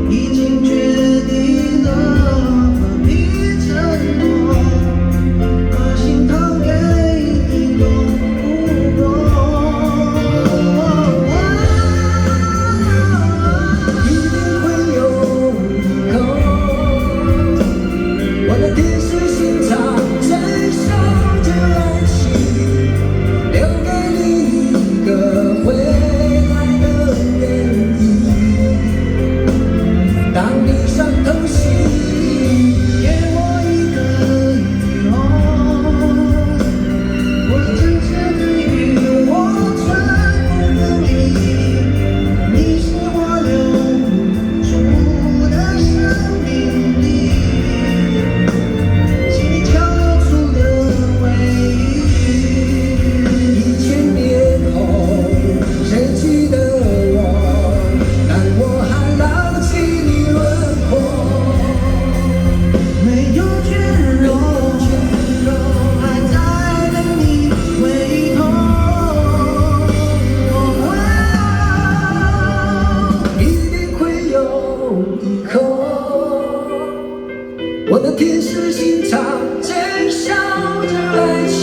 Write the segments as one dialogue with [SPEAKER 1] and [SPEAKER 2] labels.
[SPEAKER 1] 已经决定了和你承诺，把心掏给你都不过。一定会有以后，我的天使心肠承受着爱情，留给你一个回来的原因。当你伤透心，给我一个以后，我真切的与我寸步不离，你是我留不住的生命力，心里跳出了回忆。1000年后，谁记得我？但我还牢记你轮廓。没有倦容，还在等你回头。一定会有以后，我的天使心肠珍笑着爱情，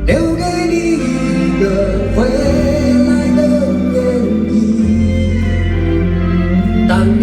[SPEAKER 1] 留给你一个回来的原因。当你